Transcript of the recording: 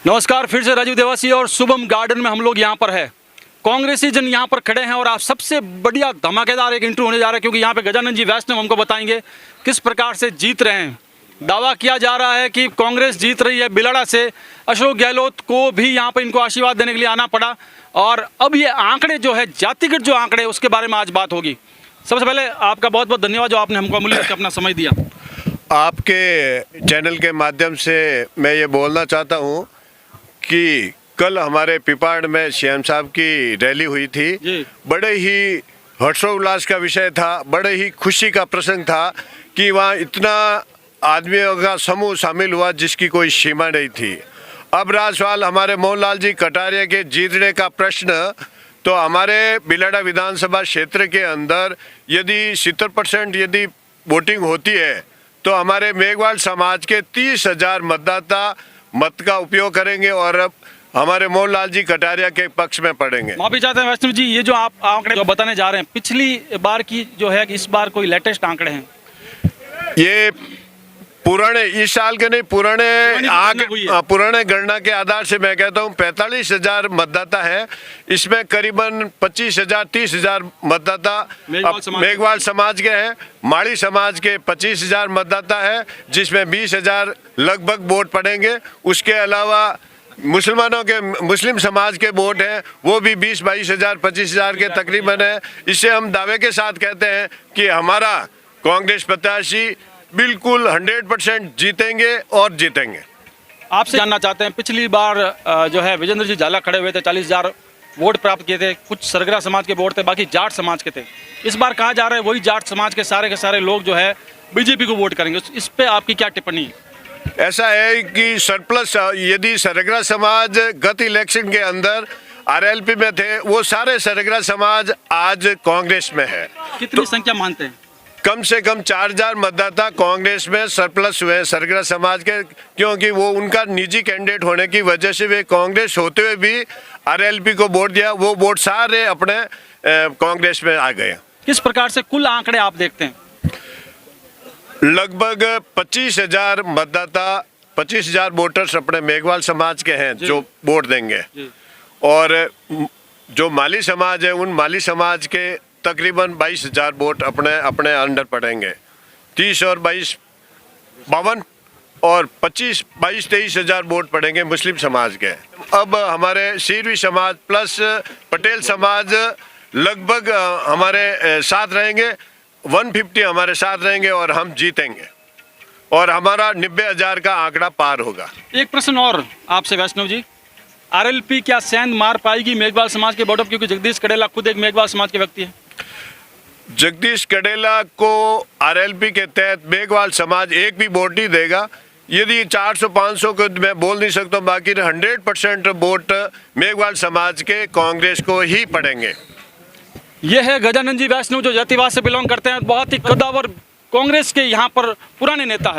नमस्कार, फिर से राजीव देवासी और शुभम गार्डन में हम लोग यहाँ पर है। कांग्रेसी जन यहाँ पर खड़े हैं और आप सबसे बढ़िया धमाकेदार एक इंटरव्यू होने जा रहा है, क्योंकि यहाँ पे गजानन जी वैष्णव हमको बताएंगे किस प्रकार से जीत रहे हैं। दावा किया जा रहा है कि कांग्रेस जीत रही है बिलाड़ा से। अशोक गहलोत को भी यहाँ पर इनको आशीर्वाद देने के लिए आना पड़ा और अब ये आंकड़े जो है, जातिगत जो आंकड़े, उसके बारे में आज बात होगी। सबसे पहले आपका बहुत बहुत धन्यवाद जो आपने हमको अमूल्य अपना समय दिया। आपके चैनल के माध्यम से मैं ये बोलना चाहता हूँ कि कल हमारे पिपाड़ में सीएम साहब की रैली हुई थी। बड़े ही हर्षोल्लास का विषय था, बड़े ही खुशी का प्रसंग था कि वहाँ इतना आदमियों का समूह शामिल हुआ जिसकी कोई सीमा नहीं थी। अब रहा सवाल हमारे मोहनलाल जी कटारिया के जीतने का प्रश्न, तो हमारे बिलाड़ा विधानसभा क्षेत्र के अंदर यदि 70% यदि वोटिंग होती है तो हमारे मेघवाल समाज के 30,000 मतदाता मत का उपयोग करेंगे और हमारे मोहनलाल जी कटारिया के पक्ष में पड़ेंगे। माफी चाहते हैं वैष्णव जी, ये जो आप आंकड़े जो बताने जा रहे हैं, पिछली बार की जो है, इस बार कोई लेटेस्ट आंकड़े हैं? ये पुराने, इस साल के नहीं, पुराने गणना के आधार से मैं कहता हूँ 45,000 मतदाता है। इसमें करीबन 25,000 30,000 मतदाता मेघवाल समाज के हैं। माड़ी समाज के 25,000 मतदाता है, जिसमें 20,000 लगभग वोट पड़ेंगे। उसके अलावा मुस्लिम समाज के वोट हैं, वो भी 20-22,000 25,000 के तकरीबन है। इससे हम दावे के साथ कहते हैं कि हमारा कांग्रेस प्रत्याशी बिल्कुल 100% जीतेंगे और जीतेंगे। आपसे जानना चाहते हैं, पिछली बार जो है विजेंद्र जी झाला खड़े हुए थे, 40,000 वोट प्राप्त किए थे। कुछ सरगरा समाज के वोट थे, बाकी जाट समाज के थे। इस बार कहा जा रहा है वही जाट समाज के सारे लोग जो है बीजेपी को वोट करेंगे। इस पे आपकी क्या टिप्पणी है? ऐसा है कि सरप्लस यदि सरगरा समाज गत इलेक्शन के अंदर आरएलपी में थे, वो सारे सरगरा समाज आज कांग्रेस में है। कितनी संख्या मानते हैं? कम से कम 4,000 मतदाता कांग्रेस में सरप्लस हुए सरगरा समाज के, क्योंकि वो उनका निजी कैंडिडेट होने की वजह से वे कांग्रेस होते हुए भी आरएलपी को वोट दिया। वो वोट सारे अपने कांग्रेस में आ गए। किस प्रकार से कुल आंकड़े आप देखते हैं? लगभग 25,000 मतदाता, 25,000 वोटर्स अपने मेघवाल समाज के हैं जो वोट देंगे, और जो माली समाज है उन माली समाज के तकरीबन 22,000 वोट अपने अंडर पड़ेंगे। 30 और 22 52 और 22-23,000 वोट पड़ेंगे मुस्लिम समाज के। अब हमारे सीरवी समाज प्लस पटेल समाज लगभग हमारे साथ रहेंगे, 150 हमारे साथ रहेंगे और हम जीतेंगे और हमारा 90,000 का आंकड़ा पार होगा। एक प्रश्न और आपसे वैष्णव जी, आरएलपी क्या सेंध मार पाएगी मेघवाल समाज के वोटों, क्योंकि जगदीश कडेला खुद एक मेघवाल समाज के व्यक्ति है? जगदीश कडेला को आरएलपी के तहत मेघवाल समाज एक भी वोट नहीं देगा। यदि 400-500 को मैं बोल नहीं सकता, बाकी 100% वोट मेघवाल समाज के कांग्रेस को ही पड़ेंगे। यह है गजानन जी वैष्णव, जो जातिवाद से बिलोंग करते हैं, बहुत ही कद्दावर कांग्रेस के यहाँ पर पुराने नेता है।